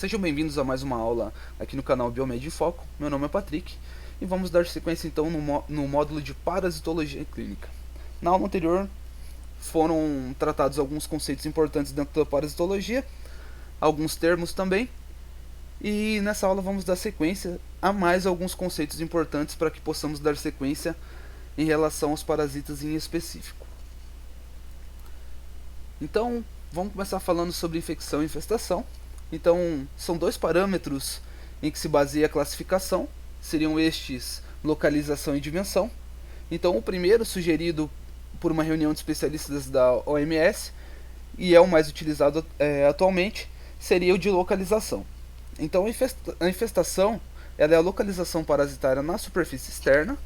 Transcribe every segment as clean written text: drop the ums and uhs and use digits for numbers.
Sejam bem-vindos a mais uma aula aqui no canal Biomed em Foco. Meu nome é Patrick e vamos dar sequência então no módulo de parasitologia clínica. Na aula anterior foram tratados alguns conceitos importantes dentro da parasitologia, alguns termos também, e nessa aula vamos dar sequência a mais alguns conceitos importantes para que possamos dar sequência em relação aos parasitas em específico. Então, vamos começar falando sobre infecção e infestação. Então, são dois parâmetros em que se baseia a classificação, seriam estes localização e dimensão. Então, o primeiro, sugerido por uma reunião de especialistas da OMS, e é o mais utilizado atualmente, seria o de localização. Então, a infestação ela é a localização parasitária na superfície externa,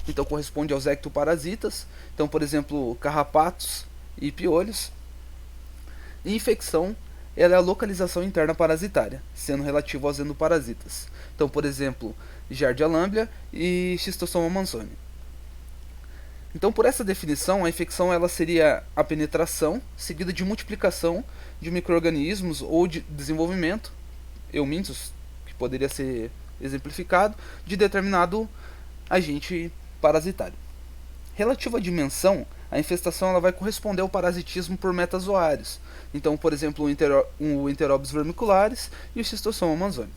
então corresponde aos ectoparasitas, então, por exemplo, carrapatos e piolhos. E infecção ela é a localização interna parasitária, sendo relativo aos endoparasitas. Então, por exemplo, Giardia lamblia e Schistosoma manzoni. Então, por essa definição, a infecção ela seria a penetração seguida de multiplicação de micro-organismos ou de desenvolvimento, eumintos, que poderia ser exemplificado, de determinado agente parasitário. Relativo à dimensão, a infestação ela vai corresponder ao parasitismo por metazoários. Então, por exemplo, o Enterobius vermicularis e o Schistosoma manzoni.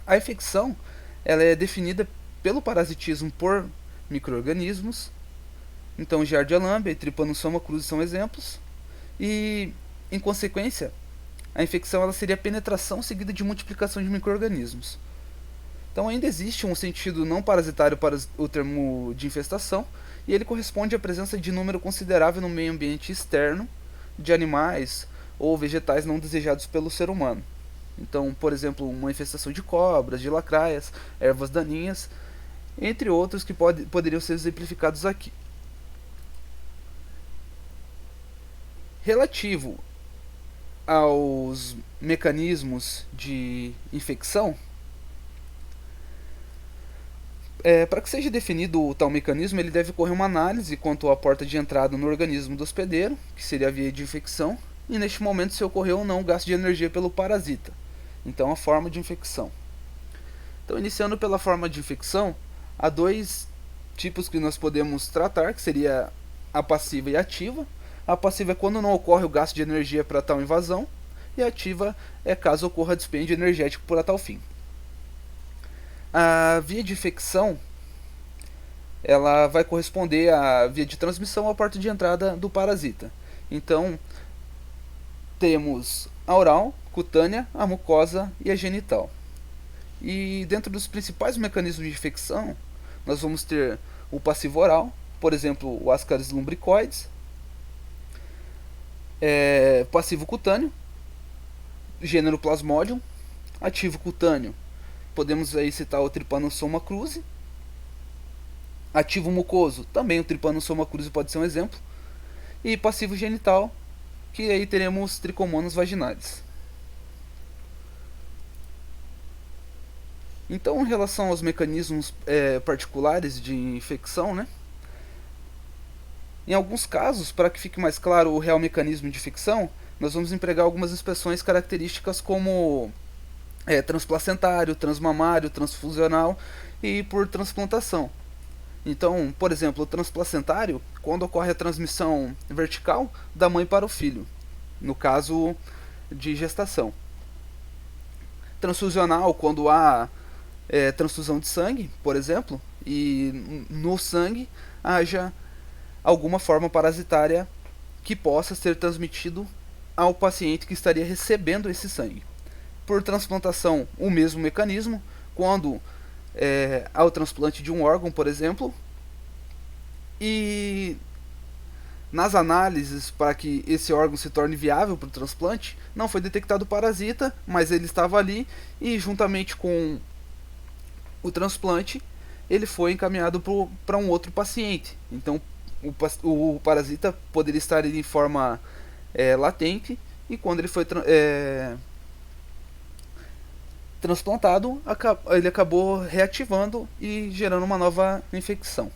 A infecção ela é definida pelo parasitismo por micro-organismos. Então, Giardia lamblia e Trypanosoma cruzi são exemplos. E, em consequência, a infecção ela seria a penetração seguida de multiplicação de micro-organismos. Então, ainda existe um sentido não parasitário para o termo de infestação, e ele corresponde à presença de número considerável no meio ambiente externo de animais ou vegetais não desejados pelo ser humano. Então, por exemplo, uma infestação de cobras, de lacraias, ervas daninhas, entre outros que poderiam ser exemplificados aqui. Relativo aos mecanismos de infecção, para que seja definido o tal mecanismo, ele deve ocorrer uma análise quanto à porta de entrada no organismo do hospedeiro, que seria a via de infecção, e neste momento se ocorreu ou não o gasto de energia pelo parasita. Então, a forma de infecção. Então, iniciando pela forma de infecção, há dois tipos que nós podemos tratar, que seria a passiva e a ativa. A passiva é quando não ocorre o gasto de energia para tal invasão, e a ativa é caso ocorra dispêndio energético por tal fim. A via de infecção ela vai corresponder à via de transmissão à porta de entrada do parasita. Então, temos a oral, cutânea, a mucosa e a genital. E dentro dos principais mecanismos de infecção, nós vamos ter o passivo oral, por exemplo, o Ascaris lumbricoides, passivo cutâneo, gênero Plasmodium, ativo cutâneo, podemos aí citar o Trypanosoma cruzi. Ativo mucoso, também o Trypanosoma cruzi pode ser um exemplo. E passivo genital, que aí teremos Trichomonas vaginalis. Então, em relação aos mecanismos particulares de infecção, né? Em alguns casos, para que fique mais claro o real mecanismo de infecção, nós vamos empregar algumas expressões características como transplacentário, transmamário, transfusional e por transplantação. Então, por exemplo, o transplacentário, quando ocorre a transmissão vertical da mãe para o filho, no caso de gestação. Transfusional, quando há transfusão de sangue, por exemplo, e no sangue haja alguma forma parasitária que possa ser transmitido ao paciente que estaria recebendo esse sangue. Por transplantação, o mesmo mecanismo, quando há o transplante de um órgão, por exemplo, e nas análises para que esse órgão se torne viável para o transplante, não foi detectado parasita, mas ele estava ali e juntamente com o transplante, ele foi encaminhado para um outro paciente. Então, o parasita poderia estar em forma latente e quando ele foi transplantado, ele acabou reativando e gerando uma nova infecção.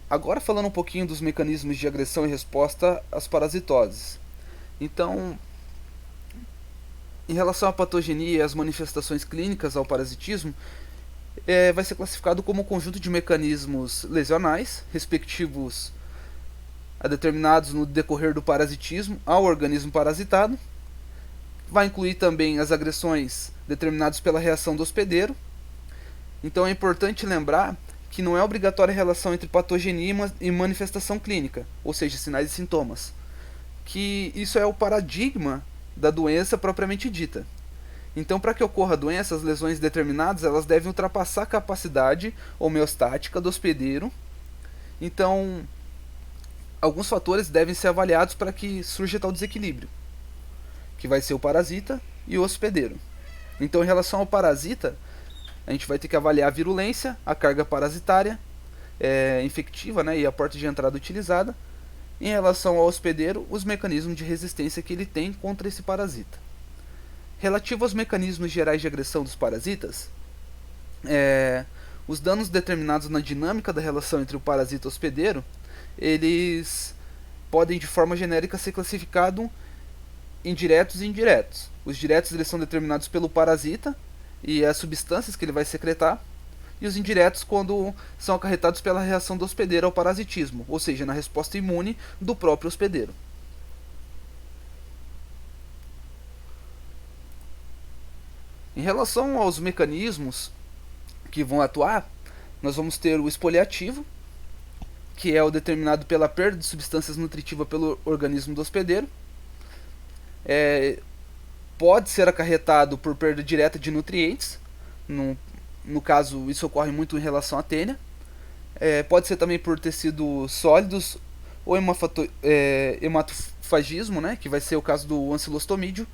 Agora falando um pouquinho dos mecanismos de agressão e resposta às parasitoses. Então, em relação à patogenia e às manifestações clínicas ao parasitismo, vai ser classificado como um conjunto de mecanismos lesionais, respectivos a determinados no decorrer do parasitismo ao organismo parasitado. Vai incluir também as agressões determinadas pela reação do hospedeiro. Então é importante lembrar que não é obrigatória a relação entre patogenia e manifestação clínica, ou seja, sinais e sintomas. Que isso é o paradigma da doença propriamente dita. Então, para que ocorra a doença, as lesões determinadas elas devem ultrapassar a capacidade homeostática do hospedeiro. Então, alguns fatores devem ser avaliados para que surja tal desequilíbrio, que vai ser o parasita e o hospedeiro. Então, em relação ao parasita, a gente vai ter que avaliar a virulência, a carga parasitária infectiva, né, e a porta de entrada utilizada. Em relação ao hospedeiro, os mecanismos de resistência que ele tem contra esse parasita. Relativo aos mecanismos gerais de agressão dos parasitas, os danos determinados na dinâmica da relação entre o parasita e o hospedeiro, eles podem de forma genérica ser classificados em diretos e indiretos. Os diretos eles são determinados pelo parasita e as substâncias que ele vai secretar, e os indiretos quando são acarretados pela reação do hospedeiro ao parasitismo, ou seja, na resposta imune do próprio hospedeiro. Em relação aos mecanismos que vão atuar, nós vamos ter o espoliativo, que é o determinado pela perda de substâncias nutritivas pelo organismo do hospedeiro. Pode ser acarretado por perda direta de nutrientes, no caso isso ocorre muito em relação à tênia. Pode ser também por tecidos sólidos ou hematofagismo, né, que vai ser o caso do ancilostomídeo.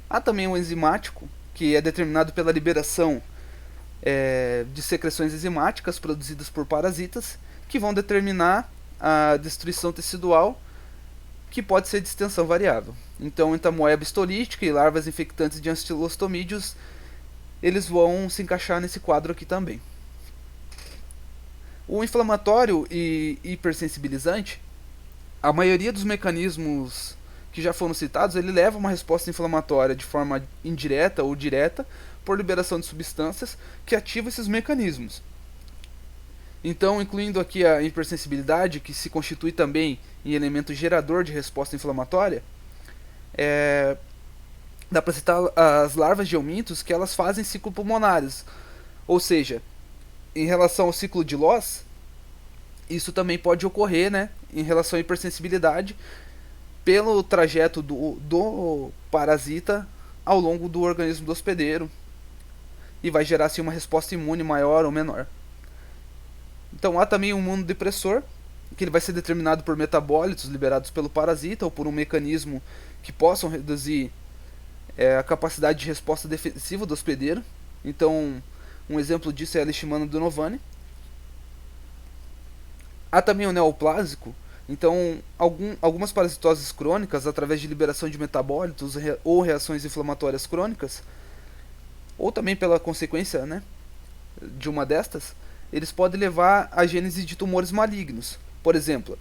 Há também o enzimático, que é determinado pela liberação de secreções enzimáticas produzidas por parasitas, que vão determinar a destruição tecidual, que pode ser de extensão variável. Então, entamoeba histolítica e larvas infectantes de ancilostomídeos, eles vão se encaixar nesse quadro aqui também. O inflamatório e hipersensibilizante, a maioria dos mecanismos que já foram citados, ele leva uma resposta inflamatória de forma indireta ou direta por liberação de substâncias que ativam esses mecanismos. Então, incluindo aqui a hipersensibilidade, que se constitui também em elemento gerador de resposta inflamatória, dá para citar as larvas de eumintos, que elas fazem ciclo pulmonares. Ou seja, em relação ao ciclo de Loss, isso também pode ocorrer, né, em relação à hipersensibilidade, pelo trajeto do parasita ao longo do organismo do hospedeiro, e vai gerar assim, uma resposta imune maior ou menor. Então há também um imunodepressor, que ele vai ser determinado por metabólitos liberados pelo parasita ou por um mecanismo que possam reduzir a capacidade de resposta defensiva do hospedeiro. Então, um exemplo disso é a Leishmania donovani. Há também o neoplásico. Então, algumas parasitoses crônicas, através de liberação de metabólitos ou reações inflamatórias crônicas, ou também pela consequência, né, de uma destas, eles podem levar à gênese de tumores malignos. Por exemplo,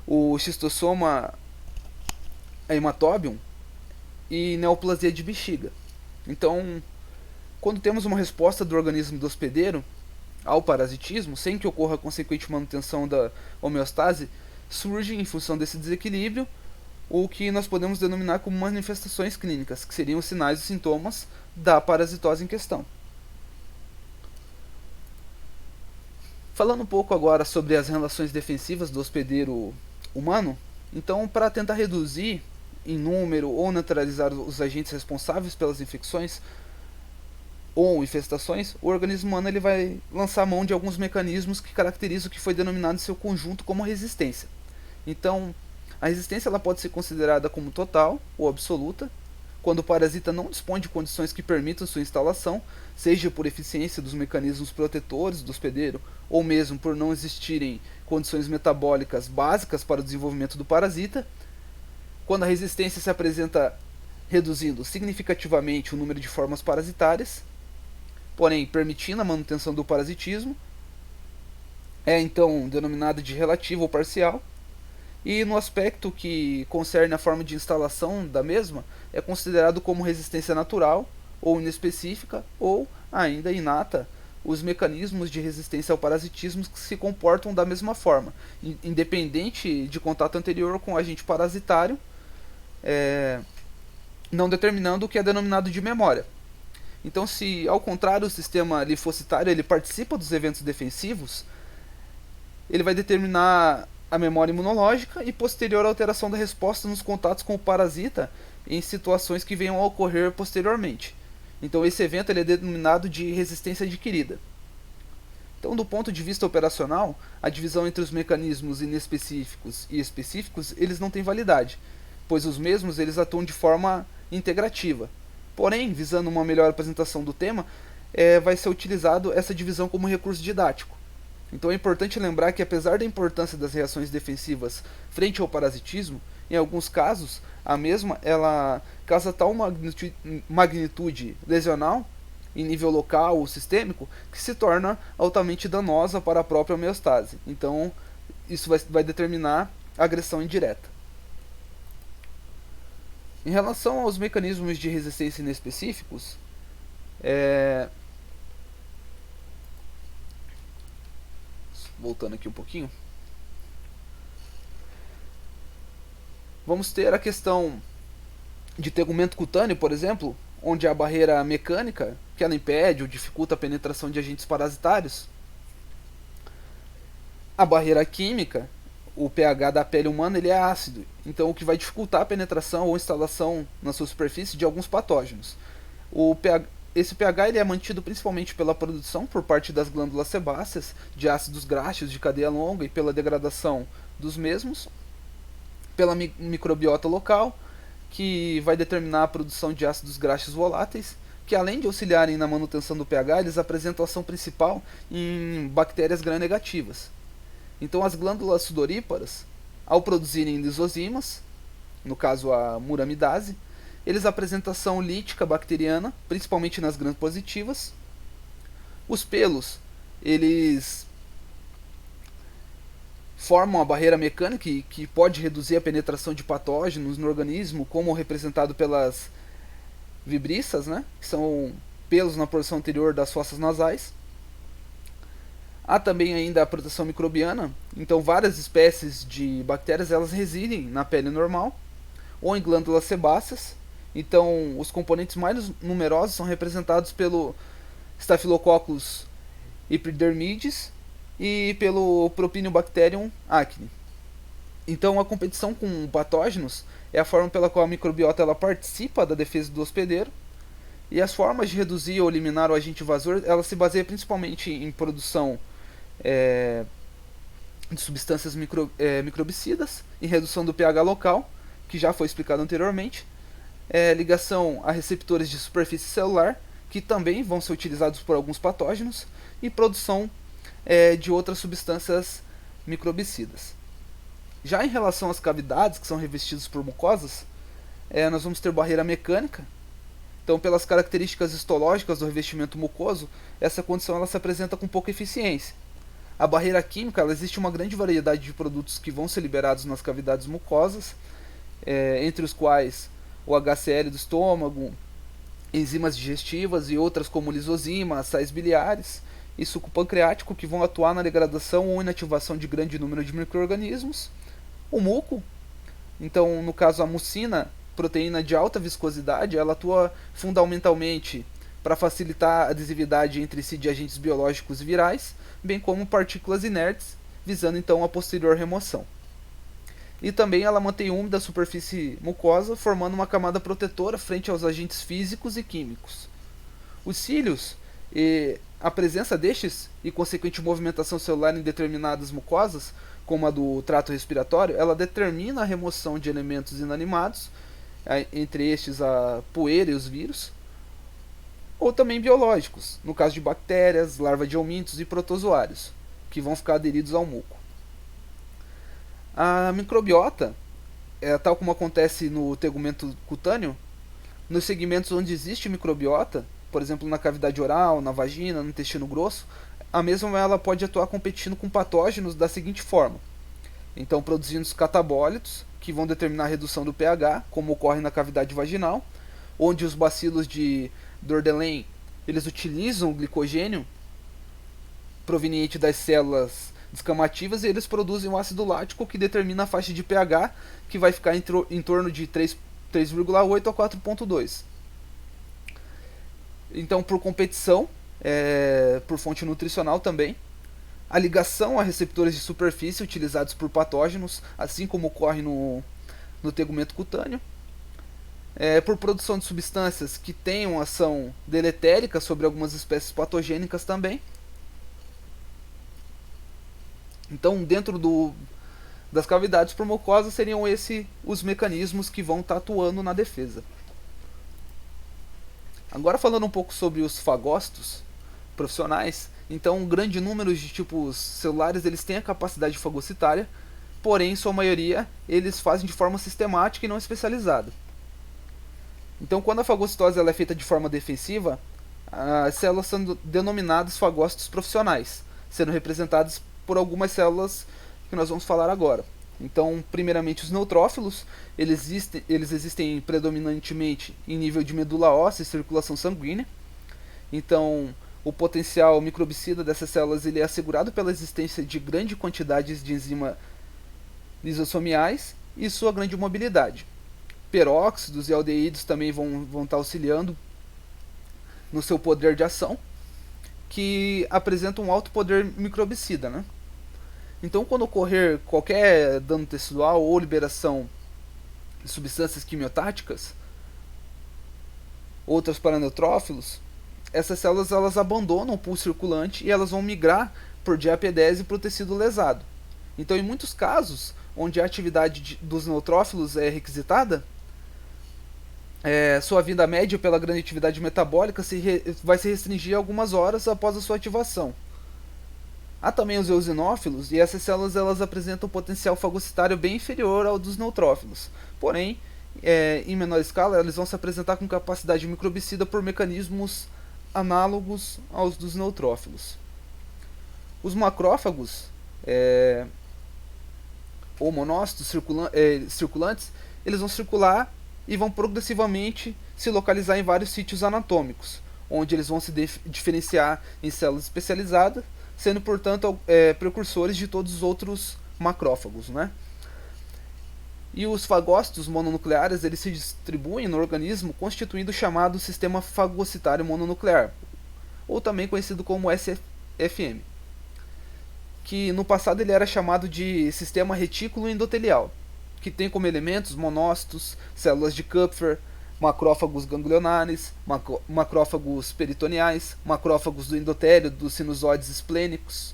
o Schistosoma hematobium e neoplasia de bexiga. Então, quando temos uma resposta do organismo do hospedeiro ao parasitismo, sem que ocorra a consequente manutenção da homeostase, surge, em função desse desequilíbrio, o que nós podemos denominar como manifestações clínicas, que seriam os sinais e sintomas da parasitose em questão. Falando um pouco agora sobre as relações defensivas do hospedeiro humano, então, para tentar reduzir em número ou neutralizar os agentes responsáveis pelas infecções ou infestações, o organismo humano ele vai lançar mão de alguns mecanismos que caracterizam o que foi denominado em seu conjunto como resistência. Então, a resistência ela pode ser considerada como total ou absoluta, quando o parasita não dispõe de condições que permitam sua instalação, seja por eficiência dos mecanismos protetores do hospedeiro, ou mesmo por não existirem condições metabólicas básicas para o desenvolvimento do parasita. Quando a resistência se apresenta reduzindo significativamente o número de formas parasitárias, porém permitindo a manutenção do parasitismo, é então denominada de relativa ou parcial. E no aspecto que concerne a forma de instalação da mesma, é considerado como resistência natural, ou inespecífica, ou ainda inata, os mecanismos de resistência ao parasitismo que se comportam da mesma forma, independente de contato anterior com o agente parasitário, não determinando o que é denominado de memória. Então, se ao contrário o sistema linfocitário ele participa dos eventos defensivos, ele vai determinar a memória imunológica e posterior alteração da resposta nos contatos com o parasita em situações que venham a ocorrer posteriormente. Então esse evento ele é denominado de resistência adquirida. Então, do ponto de vista operacional, a divisão entre os mecanismos inespecíficos e específicos eles não têm validade, pois os mesmos eles atuam de forma integrativa. Porém, visando uma melhor apresentação do tema, vai ser utilizado essa divisão como recurso didático. Então é importante lembrar que, apesar da importância das reações defensivas frente ao parasitismo, em alguns casos a mesma ela causa tal magnitude lesional em nível local ou sistêmico que se torna altamente danosa para a própria homeostase. Então isso vai determinar a agressão indireta. Em relação aos mecanismos de resistência inespecíficos, voltando aqui um pouquinho, vamos ter a questão de tegumento cutâneo, por exemplo, onde a barreira mecânica, que ela impede ou dificulta a penetração de agentes parasitários. A barreira química, o pH da pele humana ele é ácido, então o que vai dificultar a penetração ou instalação na sua superfície de alguns patógenos. Esse pH ele é mantido principalmente pela produção por parte das glândulas sebáceas de ácidos graxos de cadeia longa e pela degradação dos mesmos, pela microbiota local, que vai determinar a produção de ácidos graxos voláteis, que além de auxiliarem na manutenção do pH, eles apresentam ação principal em bactérias gram-negativas. Então as glândulas sudoríparas, ao produzirem lisozimas, no caso a muramidase, eles apresentam ação lítica bacteriana, principalmente nas gram-positivas. Os pelos, eles formam a barreira mecânica que pode reduzir a penetração de patógenos no organismo, como representado pelas vibriças, né, que são pelos na porção anterior das fossas nasais. Há também ainda a proteção microbiana, então várias espécies de bactérias elas residem na pele normal ou em glândulas sebáceas. Então os componentes mais numerosos são representados pelo Staphylococcus epidermidis e pelo Propinobacterium acne. Então a competição com patógenos é a forma pela qual a microbiota ela participa da defesa do hospedeiro, e as formas de reduzir ou eliminar o agente invasor ela se baseia principalmente em produção de substâncias microbicidas, em redução do pH local, que já foi explicado anteriormente, ligação a receptores de superfície celular, que também vão ser utilizados por alguns patógenos, e produção de outras substâncias microbicidas. Já em relação às cavidades que são revestidas por mucosas, nós vamos ter barreira mecânica. Então, pelas características histológicas do revestimento mucoso, essa condição ela se apresenta com pouca eficiência. A barreira química, ela existe uma grande variedade de produtos que vão ser liberados nas cavidades mucosas, entre os quais o HCl do estômago, enzimas digestivas e outras como lisozima, sais biliares e suco pancreático, que vão atuar na degradação ou inativação de grande número de micro-organismos. O muco, então no caso a mucina, proteína de alta viscosidade, ela atua fundamentalmente para facilitar a adesividade entre si de agentes biológicos e virais, bem como partículas inertes, visando então a posterior remoção. E também ela mantém úmida a superfície mucosa, formando uma camada protetora frente aos agentes físicos e químicos. Os cílios, a presença destes e consequente movimentação celular em determinadas mucosas, como a do trato respiratório, ela determina a remoção de elementos inanimados, entre estes a poeira e os vírus, ou também biológicos, no caso de bactérias, larvas de homintos e protozoários, que vão ficar aderidos ao muco. A microbiota, tal como acontece no tegumento cutâneo, nos segmentos onde existe microbiota, por exemplo na cavidade oral, na vagina, no intestino grosso, a mesma ela pode atuar competindo com patógenos da seguinte forma. então produzindo os catabólitos, que vão determinar a redução do pH, como ocorre na cavidade vaginal, onde os bacilos de Dordelen eles utilizam o glicogênio proveniente das células descamativas e eles produzem o ácido lático que determina a faixa de pH, que vai ficar em torno de 3,8 a 4,2. Então, por competição, por fonte nutricional também, a ligação a receptores de superfície utilizados por patógenos, assim como ocorre no tegumento cutâneo, por produção de substâncias que tenham ação deletérica sobre algumas espécies patogênicas também. Então, dentro das cavidades por mucosa seriam os mecanismos que vão estar atuando na defesa. Agora falando um pouco sobre os fagócitos profissionais, então um grande número de tipos celulares eles têm a capacidade fagocitária, porém, em sua maioria, eles fazem de forma sistemática e não especializada. Então, quando a fagocitose ela é feita de forma defensiva, as células são denominadas fagócitos profissionais, sendo representadas por algumas células que nós vamos falar agora. Então, primeiramente, os neutrófilos, eles existem predominantemente em nível de medula óssea e circulação sanguínea. Então, o potencial microbicida dessas células ele é assegurado pela existência de grande quantidades de enzimas lisossomiais e sua grande mobilidade. Peróxidos e aldeídos também vão estar auxiliando no seu poder de ação, que apresentam um alto poder microbicida, né? Então, quando ocorrer qualquer dano tecidual ou liberação de substâncias quimiotáticas, outras para neutrófilos, essas células elas abandonam o pulso circulante e elas vão migrar por diapedese para o tecido lesado. Então, em muitos casos, onde a atividade dos neutrófilos é requisitada, sua vida média pela grande atividade metabólica vai se restringir a algumas horas após a sua ativação. Há também os eosinófilos, e essas células elas apresentam um potencial fagocitário bem inferior ao dos neutrófilos. Porém, em menor escala, eles vão se apresentar com capacidade microbicida por mecanismos análogos aos dos neutrófilos. Os macrófagos, ou monócitos circulantes, eles vão circular e vão progressivamente se localizar em vários sítios anatômicos, onde eles vão se diferenciar em células especializadas, sendo, portanto, precursores de todos os outros macrófagos, né? E os fagócitos mononucleares eles se distribuem no organismo constituindo o chamado sistema fagocitário mononuclear, ou também conhecido como SFM, que no passado ele era chamado de sistema retículo endotelial, que tem como elementos monócitos, células de Kupffer, macrófagos ganglionares, macrófagos peritoneais, macrófagos do endotélio dos sinusoides esplênicos,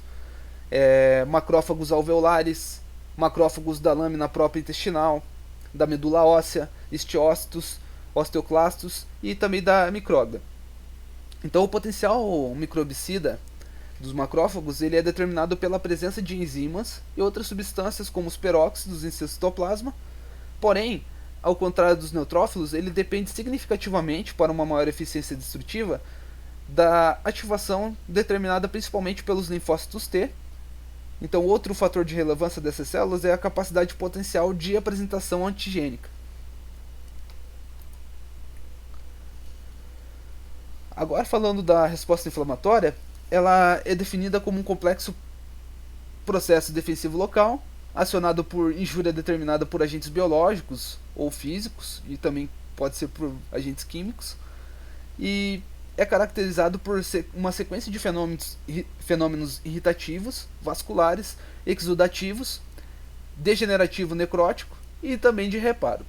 macrófagos alveolares, macrófagos da lâmina própria intestinal, da medula óssea, estiócitos, osteoclastos e também da micróglia. Então, o potencial microbicida dos macrófagos ele é determinado pela presença de enzimas e outras substâncias como os peróxidos em seu citoplasma, porém, ao contrário dos neutrófilos, ele depende significativamente, para uma maior eficiência destrutiva, da ativação determinada principalmente pelos linfócitos T. Então, outro fator de relevância dessas células é a capacidade potencial de apresentação antigênica. Agora, falando da resposta inflamatória, ela é definida como um complexo processo defensivo local, acionado por injúria determinada por agentes biológicos ou físicos, e também pode ser por agentes químicos, e é caracterizado por uma sequência de fenômenos irritativos, vasculares, exudativos, degenerativo necrótico e também de reparo.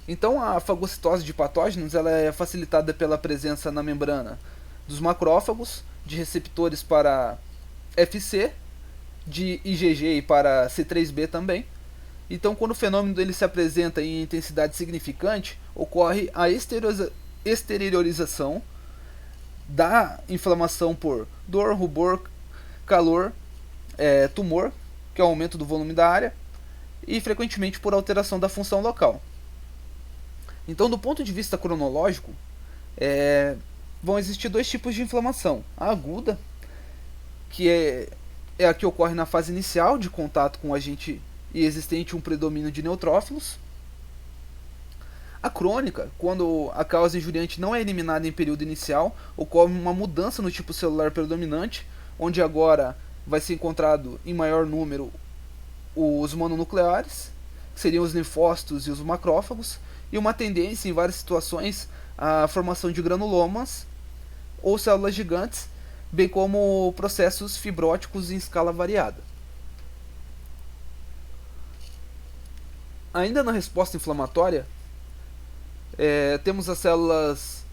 Então, a fagocitose de patógenos ela é facilitada pela presença na membrana dos macrófagos, de receptores para FC, de IgG e para C3b também. Então, quando o fenômeno ele se apresenta em intensidade significante, ocorre a exteriorização da inflamação por dor, rubor, calor, tumor, que é o aumento do volume da área, e frequentemente por alteração da função local. Então, do ponto de vista cronológico, vão existir dois tipos de inflamação. A aguda, que é a que ocorre na fase inicial de contato com o agente e existente um predomínio de neutrófilos. A crônica, quando a causa injuriante não é eliminada em período inicial, ocorre uma mudança no tipo celular predominante, onde agora vai ser encontrado em maior número os mononucleares, que seriam os linfócitos e os macrófagos, e uma tendência em várias situações à formação de granulomas ou células gigantes, bem como processos fibróticos em escala variada. Ainda na resposta inflamatória, temos as células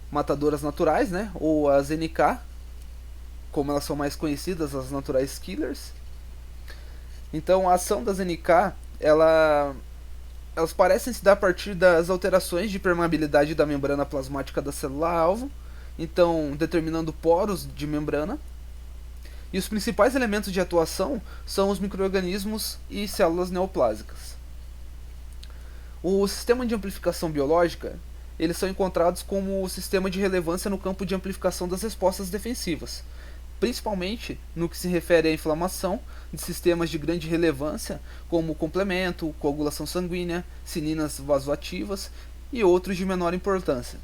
matadoras naturais, né, ou as NK, como elas são mais conhecidas, as naturais killers. Então a ação das NK, elas parecem se dar a partir das alterações de permeabilidade da membrana plasmática da célula-alvo, então determinando poros de membrana. E os principais elementos de atuação são os micro-organismos e células neoplásicas. O sistema de amplificação biológica, eles são encontrados como o sistema de relevância no campo de amplificação das respostas defensivas, principalmente no que se refere à inflamação de sistemas de grande relevância, como complemento, coagulação sanguínea, cininas vasoativas e outros de menor importância.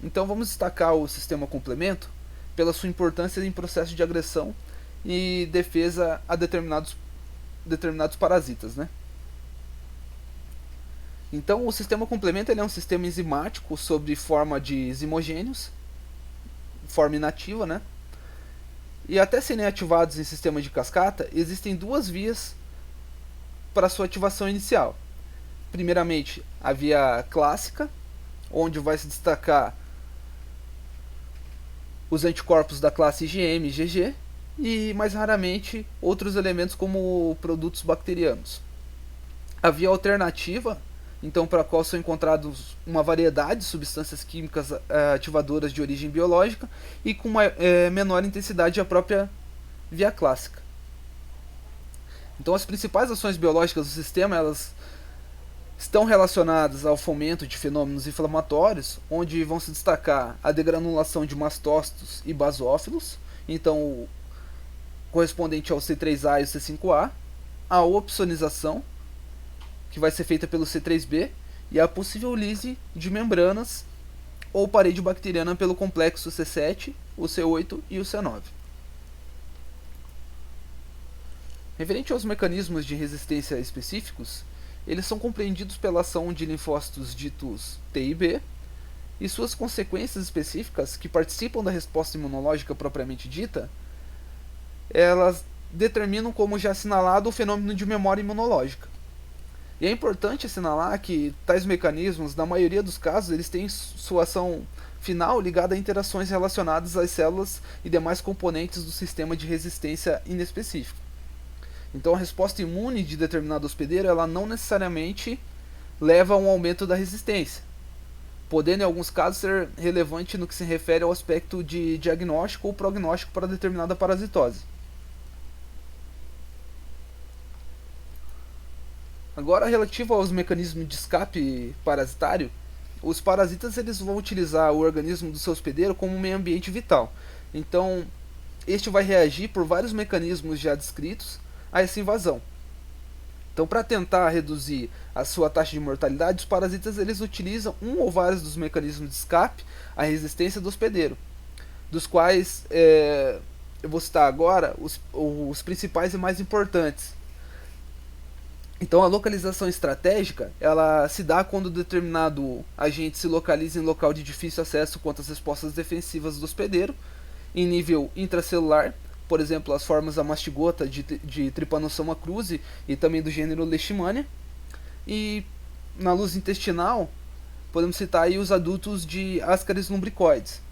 Então vamos destacar o sistema complemento pela sua importância em processo de agressão e defesa a determinados parasitas, né? Então o sistema complemento ele é um sistema enzimático sob forma de zimogênios, forma inativa, né? E até serem ativados em sistema de cascata, existem duas vias para sua ativação inicial. Primeiramente, a via clássica, onde vai se destacar os anticorpos da classe IgM e IgG, e mais raramente outros elementos como produtos bacterianos. A via alternativa, então, para a qual são encontrados uma variedade de substâncias químicas ativadoras de origem biológica e com menor intensidade a própria via clássica. Então, as principais ações biológicas do sistema, elas estão relacionadas ao fomento de fenômenos inflamatórios, onde vão se destacar a degranulação de mastócitos e basófilos, então correspondente ao C3A e o C5A, a opsonização, que vai ser feita pelo C3b, e a possível lise de membranas ou parede bacteriana pelo complexo C7, o C8 e o C9. Referente aos mecanismos de resistência específicos, eles são compreendidos pela ação de linfócitos ditos T e B, e suas consequências específicas, que participam da resposta imunológica propriamente dita, elas determinam, como já assinalado, o fenômeno de memória imunológica. E é importante assinalar que tais mecanismos, na maioria dos casos, eles têm sua ação final ligada a interações relacionadas às células e demais componentes do sistema de resistência inespecífico. Então a resposta imune de determinado hospedeiro, ela não necessariamente leva a um aumento da resistência, podendo em alguns casos ser relevante no que se refere ao aspecto de diagnóstico ou prognóstico para determinada parasitose. Agora, relativo aos mecanismos de escape parasitário, os parasitas eles vão utilizar o organismo do seu hospedeiro como um meio ambiente vital. Então, este vai reagir por vários mecanismos já descritos a essa invasão. Então, para tentar reduzir a sua taxa de mortalidade, os parasitas eles utilizam um ou vários dos mecanismos de escape à resistência do hospedeiro, dos quais eu vou citar agora os principais e mais importantes. Então a localização estratégica, ela se dá quando determinado agente se localiza em local de difícil acesso quanto às respostas defensivas do hospedeiro, em nível intracelular, por exemplo, as formas da mastigota de Trypanosoma cruzi e também do gênero Leishmania, e na luz intestinal, podemos citar aí os adultos de Ascaris lumbricoides.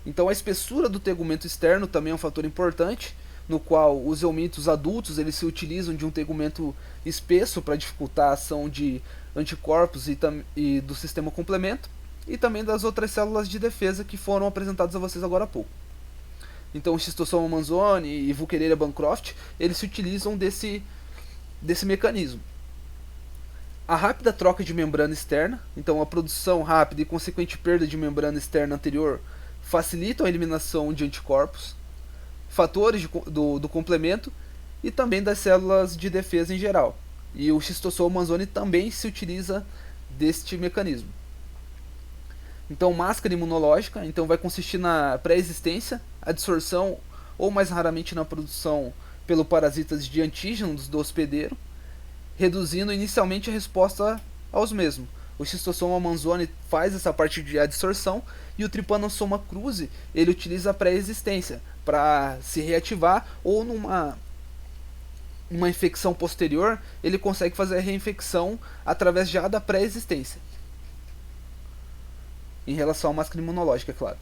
Então a espessura do tegumento externo também é um fator importante, no qual os eumintos adultos eles se utilizam de um tegumento espesso para dificultar a ação de anticorpos e do sistema complemento, e também das outras células de defesa que foram apresentadas a vocês agora há pouco. Então, o Schistosoma manzoni e Wuchereria bancroft, eles se utilizam desse mecanismo. A rápida troca de membrana externa, então a produção rápida e consequente perda de membrana externa anterior, facilitam a eliminação de anticorpos, fatores do complemento e também das células de defesa em geral. E o Schistosoma manzoni também se utiliza deste mecanismo. Então, máscara imunológica então vai consistir na pré-existência, adsorção ou mais raramente na produção pelo parasitas de antígenos do hospedeiro, reduzindo inicialmente a resposta aos mesmos. O Schistosoma manzoni faz essa parte de adsorção e o Trypanosoma cruzi ele utiliza a pré-existência para se reativar ou numa infecção posterior ele consegue fazer a reinfecção através já da pré-existência. Em relação à máscara imunológica, é claro.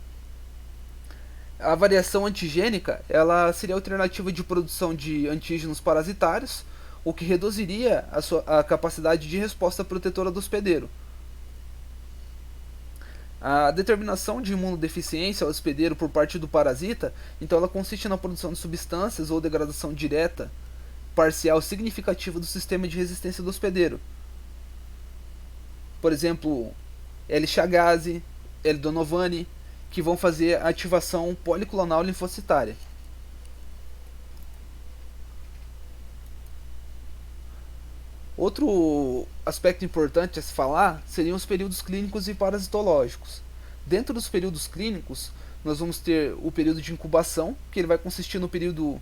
A variação antigênica ela seria a alternativa de produção de antígenos parasitários, o que reduziria a capacidade de resposta protetora do hospedeiro. A determinação de imunodeficiência ao hospedeiro por parte do parasita, então ela consiste na produção de substâncias ou degradação direta, parcial significativa do sistema de resistência do hospedeiro. Por exemplo, L-Chagas, L-Donovani, que vão fazer a ativação policlonal linfocitária. Outro aspecto importante a se falar seriam os períodos clínicos e parasitológicos. Dentro dos períodos clínicos, nós vamos ter o período de incubação, que ele vai consistir no período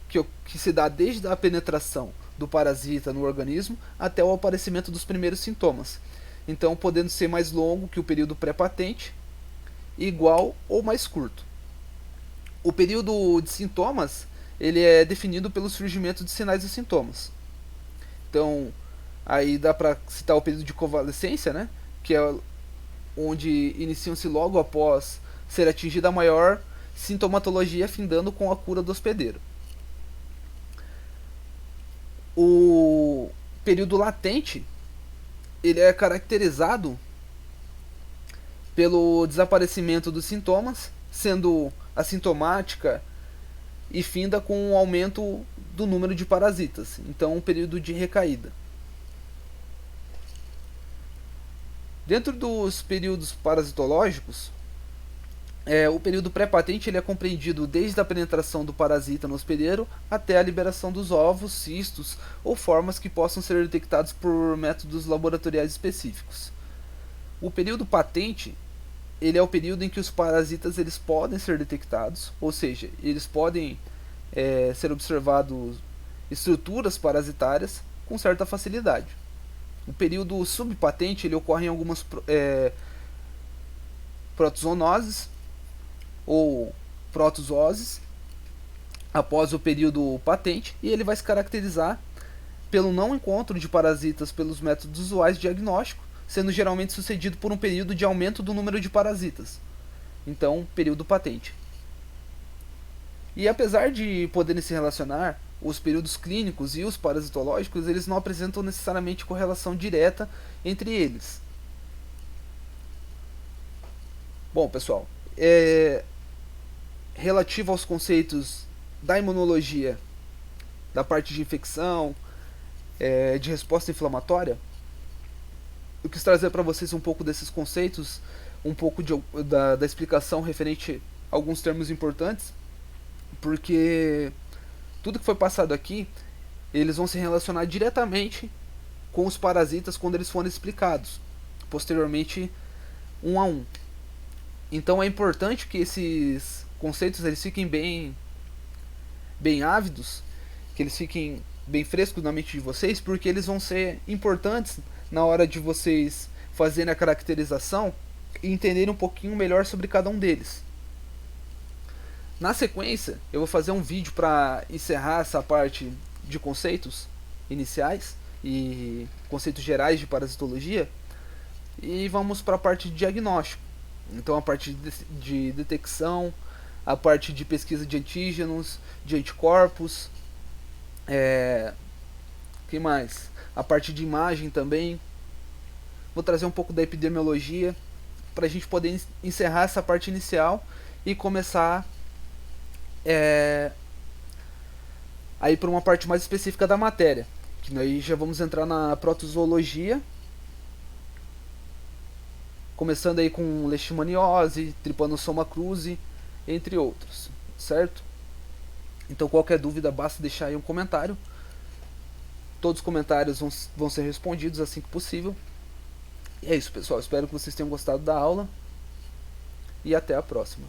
que se dá desde a penetração do parasita no organismo até o aparecimento dos primeiros sintomas. Então, podendo ser mais longo que o período pré-patente, igual ou mais curto. O período de sintomas ele é definido pelo surgimento de sinais e sintomas. Então, aí dá para citar o período de convalescência, né? Que é onde iniciam-se logo após ser atingida a maior sintomatologia, findando com a cura do hospedeiro. O período latente ele é caracterizado pelo desaparecimento dos sintomas, sendo assintomática e finda com um aumento do número de parasitas. Então, um período de recaída. Dentro dos períodos parasitológicos, o período pré-patente ele é compreendido desde a penetração do parasita no hospedeiro até a liberação dos ovos, cistos ou formas que possam ser detectados por métodos laboratoriais específicos. O período patente ele é o período em que os parasitas eles podem ser detectados, ou seja, eles podem ser observados estruturas parasitárias com certa facilidade. O período subpatente ele ocorre em algumas protozoonoses ou protozooses após o período patente, e ele vai se caracterizar pelo não encontro de parasitas pelos métodos usuais de diagnóstico, sendo geralmente sucedido por um período de aumento do número de parasitas. Então, período patente. E apesar de poderem se relacionar, os períodos clínicos e os parasitológicos eles não apresentam necessariamente correlação direta entre eles. Bom, pessoal, relativo aos conceitos da imunologia, da parte de infecção, de resposta inflamatória, eu quis trazer para vocês um pouco desses conceitos, um pouco da explicação referente a alguns termos importantes, porque tudo que foi passado aqui, eles vão se relacionar diretamente com os parasitas quando eles forem explicados, posteriormente um a um. Então é importante que esses conceitos eles fiquem bem ávidos, que eles fiquem bem frescos na mente de vocês, porque eles vão ser importantes na hora de vocês fazerem a caracterização e entenderem um pouquinho melhor sobre cada um deles. Na sequência, eu vou fazer um vídeo para encerrar essa parte de conceitos iniciais e conceitos gerais de parasitologia, e vamos para a parte de diagnóstico. Então a parte de detecção, a parte de pesquisa de antígenos, de anticorpos, que mais? A parte de imagem também. Vou trazer um pouco da epidemiologia para a gente poder encerrar essa parte inicial e começar aí para uma parte mais específica da matéria, que aí já vamos entrar na protozoologia, começando aí com leishmaniose, Trypanosoma cruzi, entre outros, certo? Então qualquer dúvida basta deixar aí um comentário. Todos os comentários vão ser respondidos assim que possível. E é isso, pessoal. Espero que vocês tenham gostado da aula. E até a próxima.